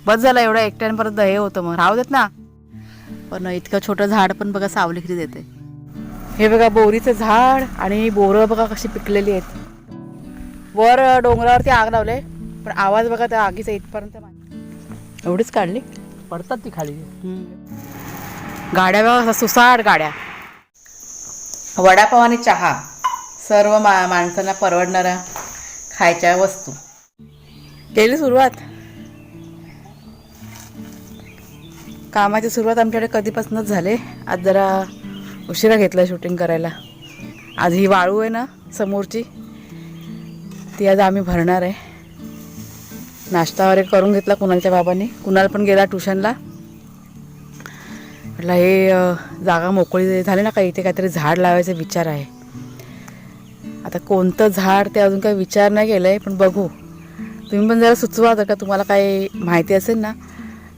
बस झालं एवढं एकट्यापर्यंत हे होतं, मग राहू देत ना. पण इतकं छोटं झाड पण बघा सावली किती देते. हे बघा बोरीचं झाड आणि बोरं बघा कशी पिकलेली आहेत. वर डोंगरावरती आग लावले पण आवाज बघा त्या आगीचा इथपर्यंत एवढीच काढली. पडतात ती खाली. गाड्या बघा सुसाट गाड्या. वडापाव आणि चहा सर्व माणसांना परवडणाऱ्या खायच्या वस्तू. केली सुरुवात. कामाची सुरुवात आमच्याकडे कधीपासूनच झाले. आज जरा उशिरा घेतलं शूटिंग करायला. आज ही वाळू आहे ना समोरची, ती आज आम्ही भरणार आहे. नाश्ता वगैरे करून घेतला कुणालच्या बाबांनी. कुणाल पण गेला ट्युशनला. म्हटलं हे जागा मोकळी झाली ना, काही इथे काहीतरी झाड लावायचा विचार आहे. आता कोणतं झाड ते अजून काही विचार नाही केलं आहे, पण बघू. तुम्ही पण जरा सुचवा जर का तुम्हाला काही माहिती असेल ना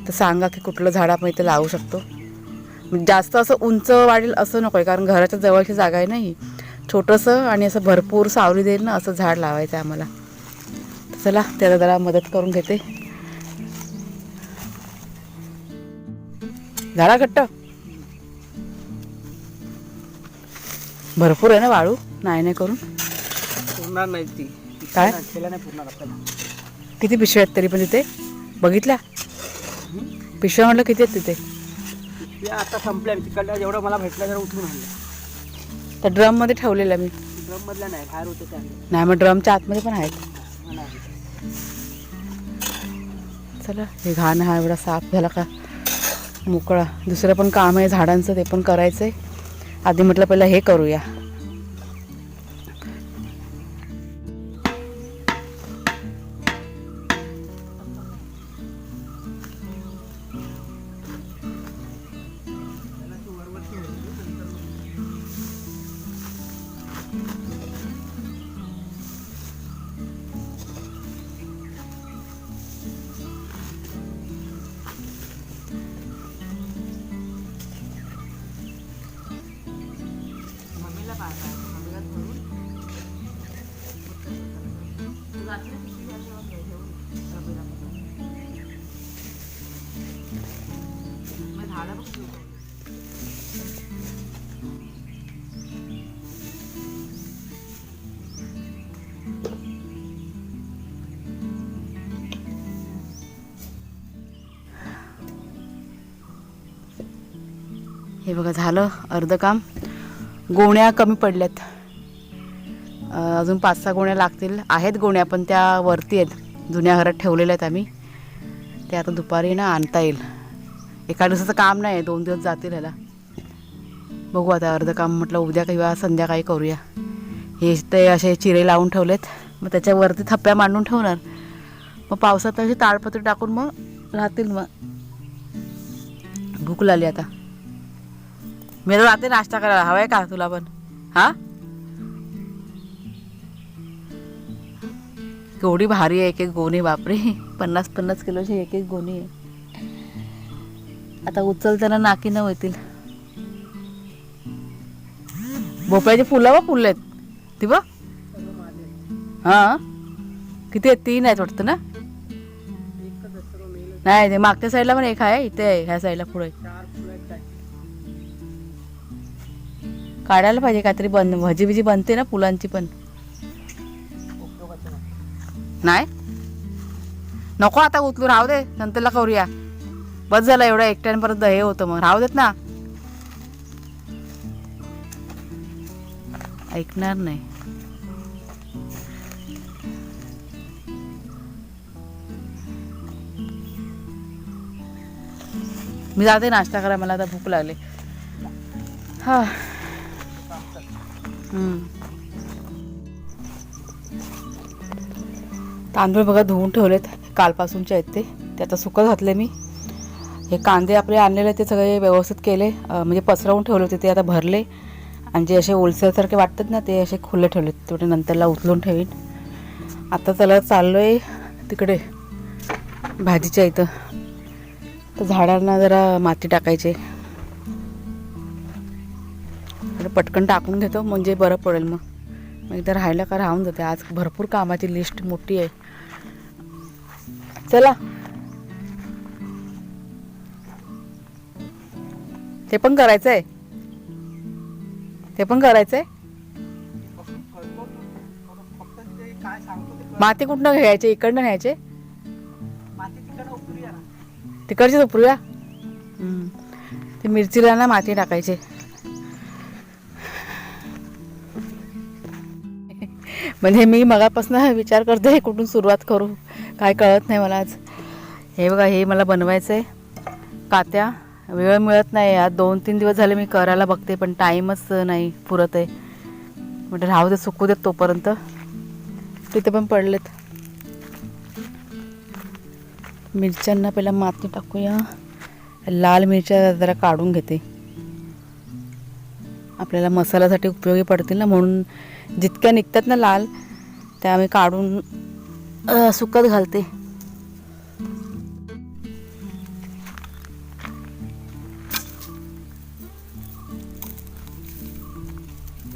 तर सांगा की कुठलं झाड आपण इथे लावू शकतो. जास्त असं उंच वाढेल असं नको आहे, कारण घराच्या जवळची जागा आहे ना ही. छोटंसं आणि असं भरपूर सावली देईल ना असं झाड लावायचं आहे आम्हाला. चला त्याला जरा मदत करून घेते. झाडा घट्ट भरपूर आहे ना वाळू. नाही करून पुरणार नाही ती. काय केल्या नाही पुरणार आपल्याला. किती पिशव्या आहेत तरी पण तिथे बघितल्या पिशव्या म्हटलं किती आहेत तिथे. ते आता संपल्या. तिकडल्या जेवढं मला भेटलं जरा उठून आणलं. त्या ड्रम मध्ये ठेवलेल्या मी. ड्रम मधल्या नाही, बाहेर होते त्या. नाही मग ड्रमच्या आतमध्ये पण आहेत. चला हे घाण हा एवढा साफ झाला का मोकळा. दुसरं पण काम आहे झाडांचं, ते पण करायचं आहे. आधी म्हटलं पहिलं हे करूया. हे बघा झालं अर्ध काम. गोण्या कमी पडल्यात. अजून 5-6 गोण्या लागतील. आहेत गोण्या पण त्या वरती आहेत, जुन्या घरात ठेवलेल्या आहेत आम्ही. ते आता दुपारी ना आणता येईल. एका दिवसाचं काम नाही आहे, 2 दिवस जातील ह्याला. बघू आता अर्ध काम म्हटलं उद्या किंवा संध्याकाळी करूया. हे ते असे चिरे लावून ठेवलेत, मग त्याच्यावरती थप्प्या मांडून ठेवणार. मग पावसात अशी ताडपत्री टाकून मग राहतील. मग भूक लागली आता. मी तर रात्री नाश्ता करायला हवाय का तुला पण. हा केवढी भारी आहे एक एक गोणी. बापरे 50-50 किलोची एक एक गोणी आहे. आता उचलताना नाकी न होतील. भोपळ्याची फुलं व फुलं आहेत ती बघ. हा किती आहेत? 3 आहेत वाटतं ना. नाही ते मागच्या साईडला पण एक आहे, इथे आहे ह्या साईडला पुढे. काढायला पाहिजे काहीतरी. भजी बिजी बनते ना फुलांची पण. नाही नको आता उचलू, राहू दे नंतरला करूया. बस झालं एवढं एकट्यापर्यंत हे होतं, मग राहू देत ना. ऐकणार नाही. मी जाते नाश्ता करा, मला आता भूक लागली. हा तांदूळ बघा धुवून ठेवलेत, कालपासूनचे आहेत ते आता सुकत घातले मी. हे कांदे आपले आणलेले ते सगळे व्यवस्थित केले, म्हणजे पसरवून ठेवले होते ते आता भरले. आणि जे असे ओलसरसारखे वाटतात ना ते असे खुले ठेवलेत, तेवढे नंतरला उचलून ठेवीन. आता त्याला चाललो आहे तिकडे भाजीच्या इथं. तर झाडांना जरा माती टाकायची. पटकन टाकून घेतो म्हणजे बरं पडेल. मग एकदा राहायला का राहून जाते. आज भरपूर कामाची लिस्ट मोठी आहे. चला ते पण करायचं आहे. ते पण करायचंय. फक्त ते काय सांगतो ते माती कुठनं घ्यायचे? इकडनं न्यायचे? माती तिकडनं उतरूया ना. तिकडचीच उतरूया. ते मिरचीला ना माती टाकायचे. म्हणजे मी मगापासून विचार करते कुठून सुरुवात करू, काय कळत नाही मला आज. हे बघा, हे मला बनवायचं आहे कात्या. वेळ मिळत नाही. आज 2-3 दिवस झाले मी करायला बघते पण टाईमच नाही पुरत आहे. म्हणजे राहू दे, सुकू देत तोपर्यंत. तिथे पण पडलेत. मिरच्यांना पहिला माती टाकूया. लाल मिरच्या जरा काढून घेते, आपल्याला मसाल्यासाठी उपयोगी पडतील ना, म्हणून जितक्या निघतात ना लाल त्या मी काढून सुकत घालते.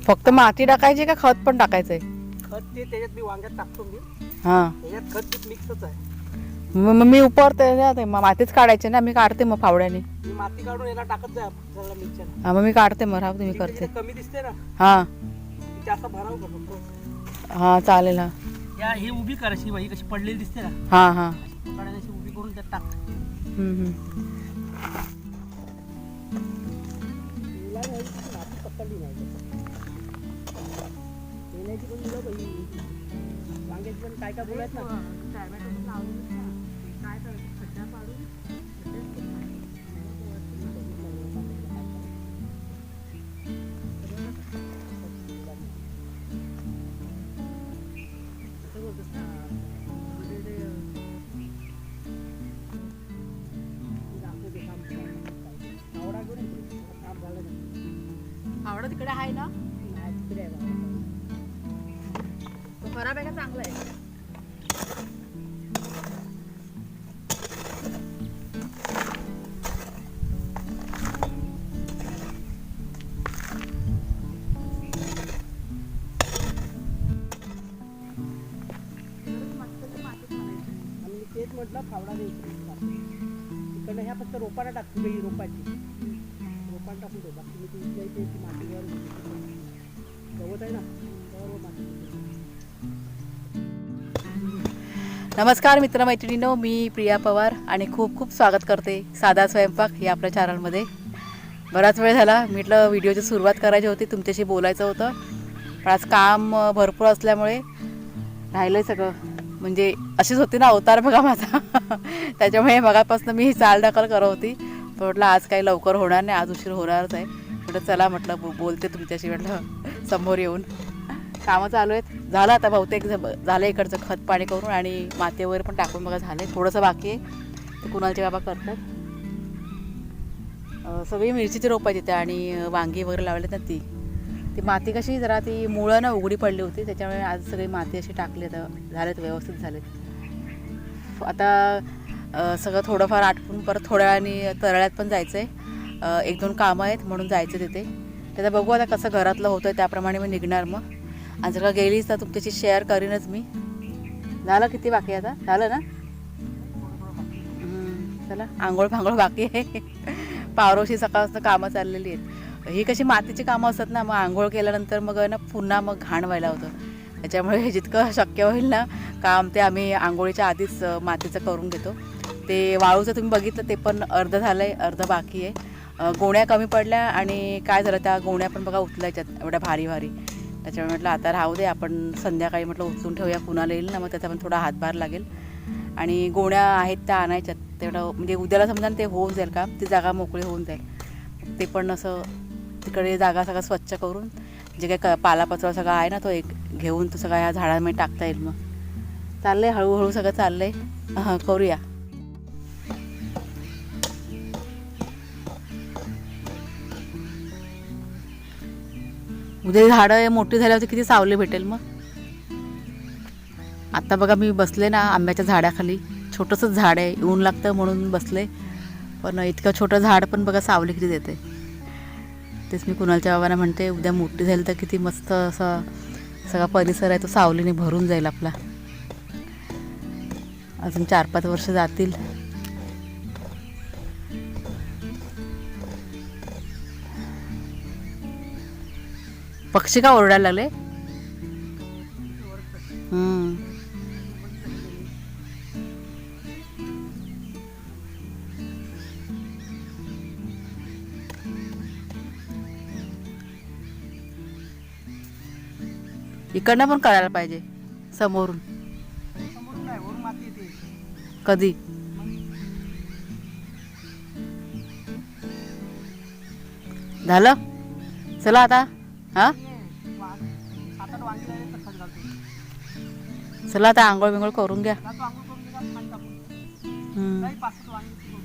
फक्त माती टाकायची का खत पण टाकायचंय? खत ते त्याच्यात मी वांग्यात टाकतो मी. हां, त्याच्यात खत ते मिक्सच आहे. मग मी उपरते ना, ते मातीच काढायचे ना. मी काढते मग फावड्याने. मी माती काढून याला टाकत जाय सगळ्या मिरच्या. हां, मग मी काढते. मग राहू दे, मी करते. कमी दिसते ना, हां जास्त भराव करतो. हां, चालेल. हां या ही उभी कर, अशी बाई कशी पडलेली दिसते ना, हां हां. अशी उभी करून त्यात टाक. पकडली नाही पण मुलं बाई वांग्याची पण काय काय बोलायच ना. फावडा तिकडे आहे ना? तिकडे तो खराब आहे का चांगला आहे? तेच म्हटलं फावडा तिकडनं ह्या फक्त रोपाला टाकतो बाई, रोपाची रोपाला टाकून दे. बाकी मी ती उचलायची ती मातीवर गवत आहे ना त्यावर माती. नमस्कार मित्रमैत्रिणींनो, मी प्रिया पवार आणि खूप खूप स्वागत करते साधा स्वयंपाक या आपल्या चॅनलमध्ये. बराच वेळ झाला, म्हटलं व्हिडिओची सुरुवात करायची होती, तुमच्याशी बोलायचं होतं, पण आज काम भरपूर असल्यामुळे राहिलं सगळं. म्हणजे अशीच होती ना अवतार बघा माझा. त्याच्यामुळे मगापासून मी चालढकल करत होती. पण म्हटलं आज काही लवकर होणार नाही, आज उशीर होणारच आहे. म्हटलं चला, म्हटलं बोलते तुमच्याशी, म्हटलं समोर येऊन. कामं चालू आहेत. झालं आता बहुतेक झालं इकडचं खत पाणी करून आणि माती वगैरे पण टाकून बघा झालं. थोडंसं बाकी आहे, ते कुणालचे बाबा करतात. सगळी मिरचीची रोपायची त्या आणि वांगी वगैरे लावले ना, ती माती कशी जरा ती मुळं ना उघडी पडली होती, त्याच्यामुळे आज सगळी माती अशी टाकली. आता झालेत, व्यवस्थित झालेत. आता सगळं थोडंफार आटपून परत थोड्या वेळाने तळ्यात पण जायचं आहे. 1-2 कामं आहेत म्हणून जायचं तिथे. त्याचा बघू आता कसं घरातलं होतं आहे त्याप्रमाणे मी निघणार. मग आणि जर का गेलीच तर तुमच्याशी शेअर करीनच मी. झालं किती बाकी आता? झालं ना? चला, आंघोळ फांघोळ बाकी आहे. पावरोशी सकाळपासून कामं चाललेली आहेत. ही कशी मातीची कामं असतात ना, मग आंघोळ केल्यानंतर मग ना पुन्हा मग घाण व्हायला होतं. त्याच्यामुळे जितकं शक्य होईल ना काम ते आम्ही आंघोळीच्या आधीच मातीचं करून घेतो. ते वाळूचं तुम्ही बघितलं, ते पण अर्ध झालं आहे, अर्ध बाकी आहे. गोण्या कमी पडल्या आणि काय झालं, त्या गोण्या पण बघा उचलायच्यात एवढ्या भारी भारी. त्याच्यामुळे म्हटलं आता राहू दे, आपण संध्याकाळी म्हटलं उचलून ठेवूया, कुणाला येईल ना मग त्याचा पण थोडा हातभार लागेल. आणि गोण्या आहेत त्या आणायच्यात, तेवढं म्हणजे उद्याला समजा ते होऊन जाईल का, ती जागा मोकळी होऊन जाईल. ते पण असं तिकडे जागा सगळं स्वच्छ करून जे काही पालापचरा सगळं आहे ना तो एक घेऊन तो सगळा या झाडांमध्ये टाकता येईल. मग चाललं आहे हळूहळू सगळं चाललं आहे. करूया. उद्या झाडं मोठी झाल्यावरती किती सावली भेटेल. मग आता बघा मी बसले ना आंब्याच्या झाडाखाली. छोटंसंच झाड आहे, ऊन लागतं म्हणून बसले, पण इतकं छोटं झाड पण बघा सावली किती देते. तेच मी कुणालच्या बाबांना म्हणते उद्या मोठी झाली तर किती मस्त असा सगळा परिसर आहे तो सावलीने भरून जाईल आपला. अजून 4-5 वर्ष जातील. पक्षी का ओरडायला लागले? हम्म. इकडनं पण करायला पाहिजे समोरून. समोरून नाही, वरून माती येते. कधी? झालं? चला आता. हा, 7-8 वांगी राहिले तर खत घालतो. चला आता आंघोळ बिंघोळ करून घ्या. जातो आंघोळ करून घे, खाली टाकून. हम्म. नाही 5-7 वांगी करून.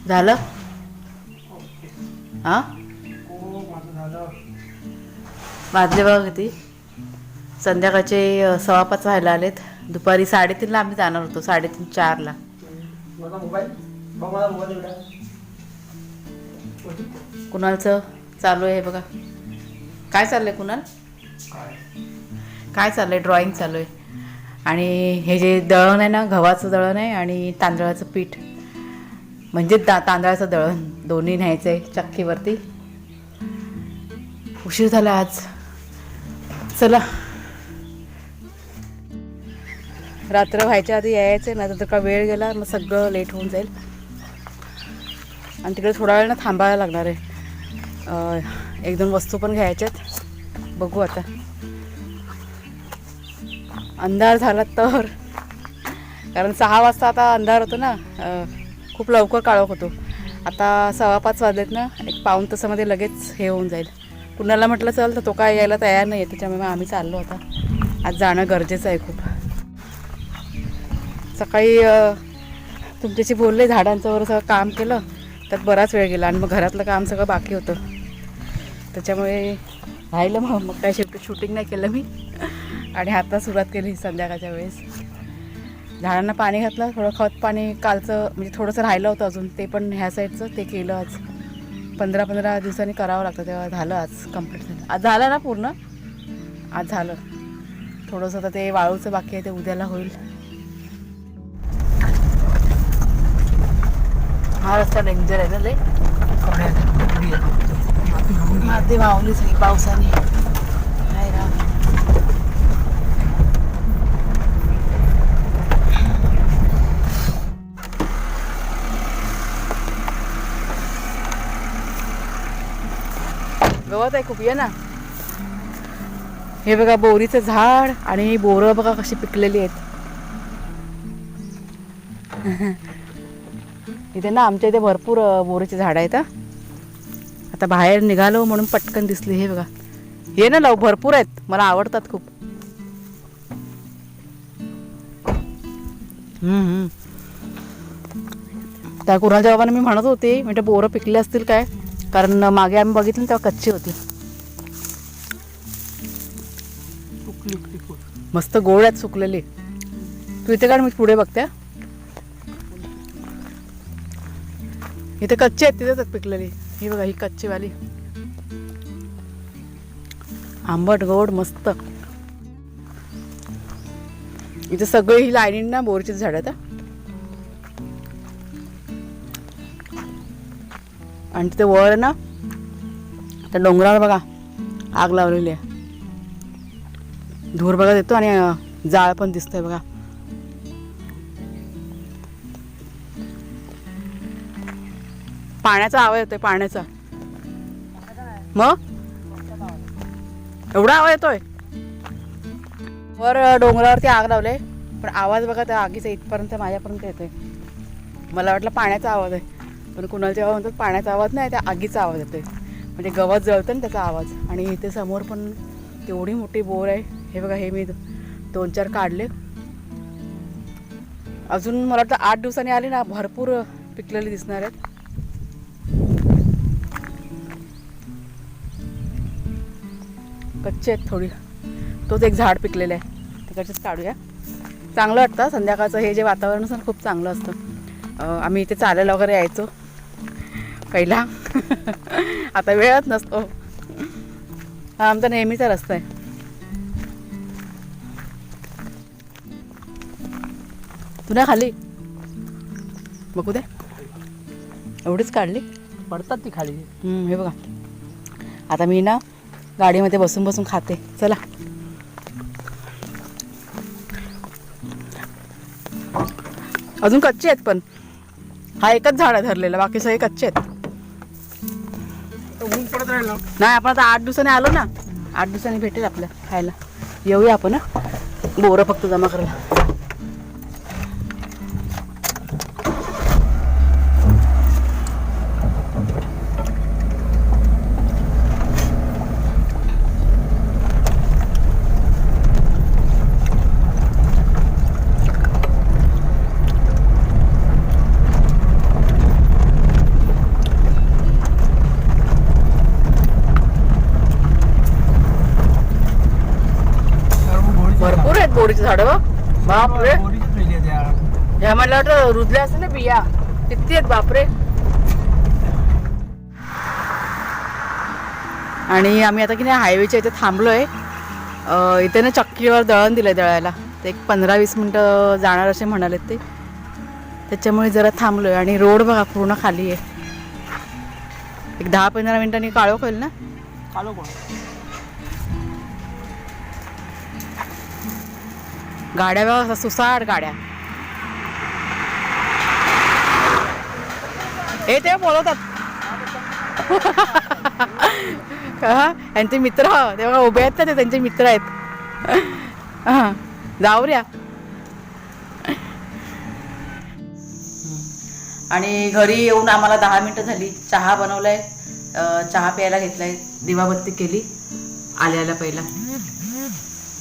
झालं? हा, हो माझं झालं. वाजले बघा किती. संध्याकाळचे 5:15 व्हायला आलेत. दुपारी 3:30ला आम्ही जाणार होतो, 3:30-4ला. माझा मोबाईल बघ, मला मोबाईल एवढा कुणालचं चालू आहे बघा. काय चाललंय कुणाल? काय चाललंय? ड्रॉइंग चालू आहे. आणि हे जे दळण आहे ना, गव्हाचं दळण आहे आणि तांदळाचं पीठ, म्हणजे तांदळाचं दळण दोन्ही न्यायचं आहे चक्कीवरती. उशीर झाला आज. चला, रात्र व्हायच्या आधी यायचं नाही तर का वेळ गेला मग सगळं लेट होऊन जाईल. आणि तिकडे थोडा वेळ ना थांबायला लागणार आहे. 1-2 वस्तू पण घ्यायच्यात. बघू आता. अंधार झाला तर, कारण 6 वाजता आता अंधार होतो ना, खूप लवकर काळोख होतो. आता 5:15 वाजलेत ना, 1 पाऊण तासामध्ये लगेच हे होऊन जाईल. कुणाला म्हटलं चल, तर तो काय यायला तयार नाही आहे. त्याच्यामुळे मग आम्ही चाललो आता. आज जाणं गरजेचं आहे खूप. सकाळी तुमच्याशी बोलले, झाडांचं वगैरे सगळं काम केलं, त्यात बराच वेळ गेला. आणि मग घरातलं काम सगळं बाकी होतं, त्याच्यामुळे राहिलं. मग काय शूटिंग नाही केलं मी. आणि आता सुरुवात केली संध्याकाळच्या वेळेस. झाडांना पाणी घातलं, थोडं खत पाणी कालचं म्हणजे थोडंसं राहिलं होतं अजून, ते पण ह्या साईडचं ते केलं आज. 15-15 दिवसांनी करावं लागतं, तेव्हा झालं आज कंप्लीट झालं. आज झालं ना पूर्ण? आज झालं. थोडंसं तर ते वाळूचं बाकी आहे, ते उद्याला होईल. हा रस्ता डेंजर आहे ना लय. माती वाहवली सगळी पावसाने. काय राव. गवत आहे खूप, ये ना. हे बघा बोरीचं झाड, आणि बोरं बघा कशी पिकलेली आहेत. इथे ना आमच्या इथे भरपूर बोरीची झाडं आहेत. आता बाहेर निघालो म्हणून पटकन दिसली. हे बघा, हे ना लव भरपूर आहेत, मला आवडतात खूप. त्या कुणाच्या बाबांना मी म्हणत होते, म्हणजे बोरं पिकले असतील काय, कारण मागे आम्ही बघितलं तेव्हा कच्ची होती. मस्त गोड आहेत सुकलेली. तू इथे काढ, मी पुढे बघते. इथे कच्ची आहेत, तिथेच पिकलेली. ही बघा, ही कच्ची वाली, आंबट गोड मस्त. इथे सगळे ही लाईनीन ना बोरचीच झाड आहेत. आणि तिथे वर ना त्या डोंगरावर बघा आग लावलेली आहे. धूर बघा येतो आणि जाळ पण दिसतंय बघा. पाण्याचा आवाज येतोय, पाण्याचा. मग एवढा आवाज येतोय. वर डोंगरावरती आग लावले, पण आवाज बघा त्या आगीचा इथपर्यंत माझ्यापर्यंत येतोय. मला वाटलं पाण्याचा आवाज आहे, पण कुणाला जेव्हा म्हणतात पाण्याचा आवाज नाही, त्या आगीचा आवाज येतोय. म्हणजे गवत जळतं ना त्याचा आवाज. आणि इथे समोर पण तेवढी मोठी बोर आहे. हे बघा, हे मी 2-4 काढले. अजून मला वाटतं 8 दिवसांनी आले ना भरपूर पिकलेली दिसणार आहेत. कच्चे आहेत थोडी. तोच एक झाड पिकलेलं आहे, तिकडचंच काढूया. चांगलं वाटतं संध्याकाळचं हे जे वातावरण असतं खूप चांगलं असतं. आम्ही इथे चालायला वगैरे यायचो पहिला. आता वेळच नसतो. हा आमचा नेहमीचा रस्ता आहे. तुला खाली बघू दे, एवढीच काढली. पडतात ती खाली. हे बघा आता मी ना गाडीमध्ये बसून बसून खाते. चला अजून कच्चे आहेत पण हा एकच झाड आहे धरलेला, बाकी सगळे कच्चे आहेत. ऊन पडत राहील ना. नाही आपण आता 8 दिवसांनी आलो ना, 8 दिवसांनी भेटेल आपल्या खायला. येऊया आपण बोरं फक्त जमा करायला. भरपूर आहेत बोरीची झाडं बापरे. ह्या मला वाटतं रुजल्या असं ना बिया किती आहेत बापरे. आणि आम्ही आता की नाही हायवेच्या इथे थांबलोय. इथे ना चक्कीवर दळण दिलंय दळायला. ते एक 15-20 मिनटं जाणार असे म्हणाले ते, त्याच्यामुळे जरा थांबलोय. आणि रोड बघा पूर्ण खाली आहे. एक 10-15 मिनिटांनी काळोख होईल ना. गाड्या बघा सुसाट गाड्या. हे ते बोलवतात यांचे मित्र तेव्हा उभे आहेत ना, ते त्यांचे मित्र आहेत. जाऊ ऱ्या. आणि घरी येऊन आम्हाला 10 मिनिटं झाली. चहा बनवलाय, चहा प्यायला घेतलाय, दिवाबत्ती केली आल्याला पहिला.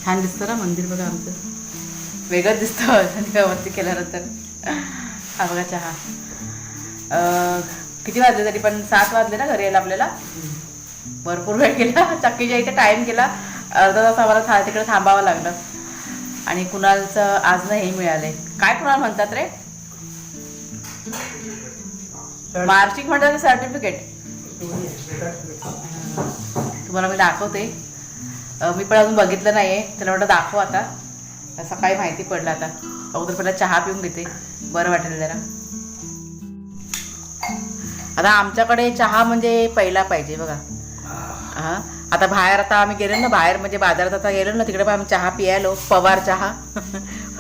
छान दिसतं ना मंदिर बघा आमचं, वेगळंच दिसतं दिवाबत्ती केल्यानंतर. हा बघा चहा. किती वाजले तरी पण 7 वाजले ना घरी यायला आपल्याला. भरपूर वेळ केला, चक्कीच्या इथे टाईम केला. अर्धा तास आम्हाला तिकडे थांबावं लागलं. आणि कुणालचं आज ना हे मिळालंय, काय कुणाल म्हणतात रे, मार्कशीट म्हणतात सर्टिफिकेट. तुम्हाला मी दाखवते. मी पण अजून बघितलं नाहीये, त्याला म्हटलं दाखव आता. सकाळी माहिती पडलं. आता अगोदर पहिला चहा पिऊन घेते, बरं वाटेल जरा. आता आमच्याकडे चहा म्हणजे पहिला पाहिजे बघा. हा आता बाहेर आता आम्ही गेलो ना, बाहेर म्हणजे बाजारात आता गेलो ना, तिकडे पण आम्ही चहा पियालो, पवार चहा.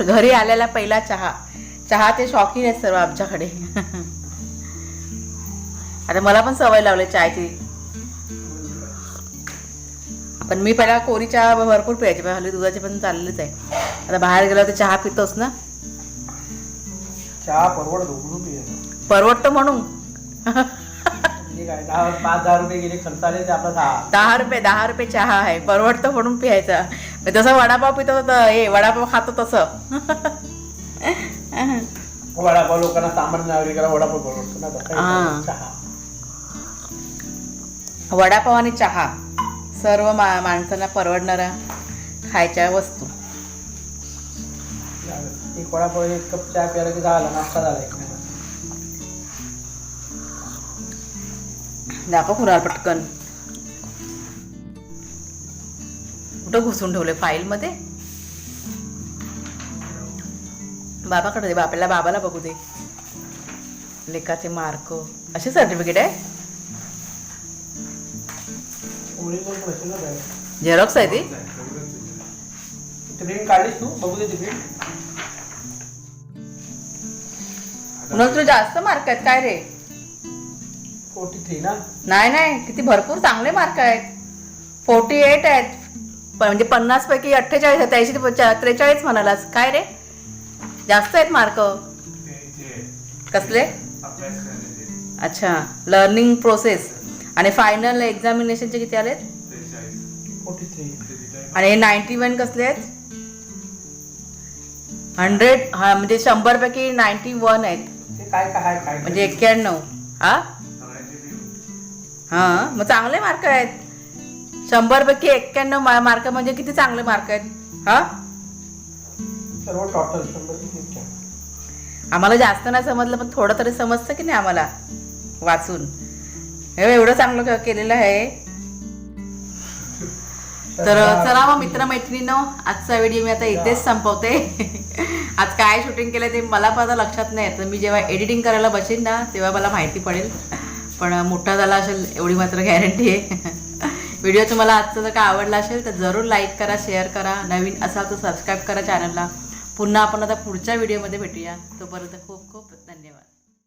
घरी आलेला पहिला चहा. चहाचे शौकीन आहेत सर्व आमच्याकडे. आता मला पण सवय लावली चहाची. पण मी पहिला कोरी चहा भरपूर प्यायची, हल्ली दुधाचे पण चाललेच आहे. आता बाहेर गेला तर चहा पितोस ना. चहा परवडतो म्हणून 5-10 रुपये गेले खर्च आले ते आपला 10 रुपये चहा आहे, परवडतो म्हणून प्यायचा. जसं वडापाव पितो हे वडापाव खातो तसं. वडापाव लोकांना सामान्य नागरिकाला वडापाव परवडतो ना, चहा. वडापाव आणि चहा सर्व माणसांना परवडणारा खायच्या वस्तू. एक वडापाव 1 कप चहा प्यायला की झाला, नाश्ता झाला. दाखव कुणाल पटकन. कुठं घुसून ठेवले फाईल मध्ये. बाबाकडे दे, बाबाला बघू दे. लेखाचे मार्क असे सर्टिफिकेट आहे, झेरॉक्स आहे ती. प्रिंट काढलीस तू, बघू दे ती प्रिंट. तुला जास्त मार्क आहेत काय रे? 43 ना. नाही किती भरपूर चांगले मार्क आहेत. 48 आहेत. म्हणजे 50 पैकी 48 आहेत. 83 ते 43 म्हणालास काय रे? जास्त आहेत मार्क. कसले? अच्छा, लर्निंग प्रोसेस. आणि फायनल एक्झामिनेशनचे किती आलेत? 43. आणि 91 कसले आहेत? 100. हा म्हणजे 100 पैकी 91 आहेत. काय म्हणजे 91. हा मग चांगले मार्क आहेत. 100 पैकी 91 मार्क म्हणजे किती चांगले मार्क आहेत. हा सर्व टोटल 100. आम्हाला जास्त नाही समजलं, पण थोडं तरी समजतं की नाही आम्हाला वाचून. एवढं चांगलं केलेलं आहे. तर चला मग मित्रमैत्रिणींनो, आजचा व्हिडिओ मी आता इथेच संपवते. आज काय शूटिंग केलं ते मला पण आता लक्षात नाही. तर मी जेव्हा एडिटिंग करायला बसेन ना, तेव्हा मला माहिती पडेल. पण मोठा झाला असेल एवढी मात्र गॅरंटी आहे. व्हिडिओ तुम्हाला आजचा जर का आवडला असेल तर जरूर लाईक करा, शेअर करा, नवीन असाल तर सबस्क्राईब करा चॅनलला. पुन्हा आपण आता पुढच्या व्हिडिओमध्ये भेटूया. तोपर्यंत खूप खूप धन्यवाद.